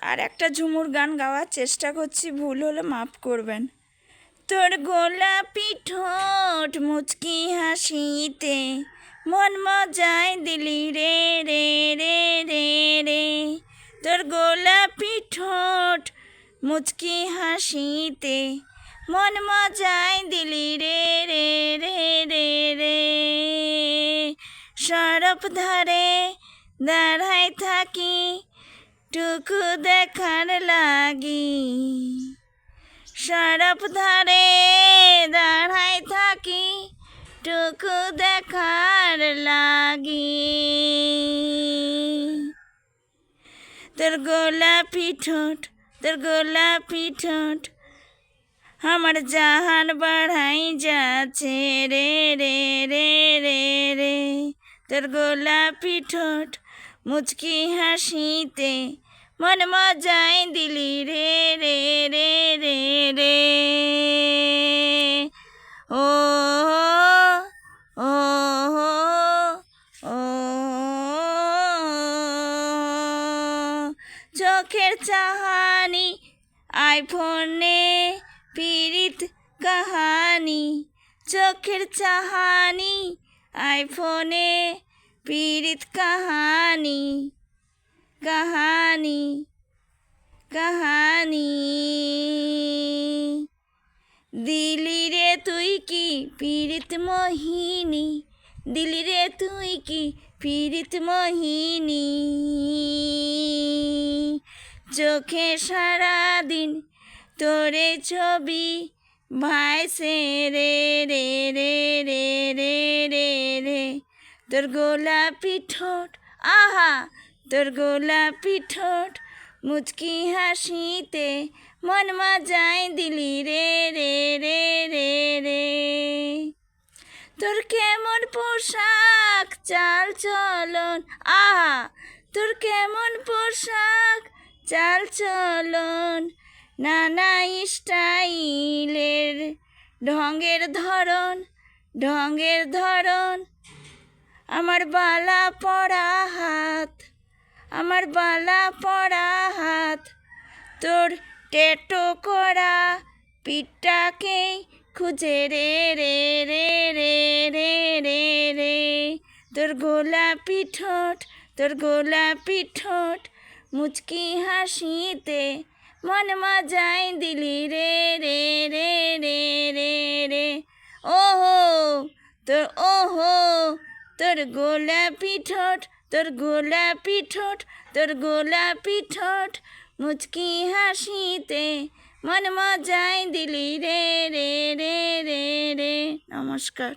আর একটা ঝুমুর গান গাওয়ার চেষ্টা করছি, ভুল হলে মাফ করবেন। তোর গোলাপি ঠোঁট মুচকি হাসিতে মন মজায় দিলি রে রে রে রে রে। তোর গোলাপি ঠোঁট মুচকি হাসিতে মন মজায় দিলি রে রে রে রে রে। সরপ ধারে দাঁড়াই থাকি টুকু দেখার লাগি, সরপ ধারে দাঁড়াই থাকি টুকু দেখার লাগি। তোর গোলাপি ঠোঁট, তোর গোলাপি ঠোঁট আমার জাহান বাড়াই যাচ্ছে রে রে রে রে রে। তোর গোলাপি ঠোঁট মুচকি হাসিতে মন মজাই দিলি রে রে রে রে রে। ও ও ও চোখের চাহানি আইফোনে পীড়িত কাহানি, চোখের চাহানি আইফোনে পীড়িত কাহানি, কাহানি কাহানি। দিলি রে তুই কি পীড়িত মোহিনী, দিলি রে তুই কি পীড়িত মোহিনী। চোখে সারাদিন তোরে ছবি ভাইসে রে রে রে রে রে রে রে। তোর গোলাপি ঠোঁট আহা, তোর গোলাপি ঠোঁট মুচকি হাসিতে মন মজাই দিলি রে রে রে রে রে। তোর কেমন পোশাক চাল চলন আহা, তোর কেমন পোশাক চাল চলন, নানা স্টাইলের ঢঙের ধরন, ঢঙের ধরন। আমার বালা পড়া হাত, আমার বালা পড়া হাত তোর টেটো করা পিঠটাকে খুঁজে রে রে রে রে রে রে রে। তোর গোলাপি ঠোঁট, তোর গোলাপি ঠোঁট মুচকি হাসিতে মন মজাই দিলি রে রে রে রে রে রে। ওহো তোর ওহো তোর গোলাপি ঠোঁট, তোর গোলাপি ঠোঁট, তোর গোলাপি ঠোঁট মুচকি হাসিতে মন মজাই দিলি রে রে রে রে রে। নমস্কার।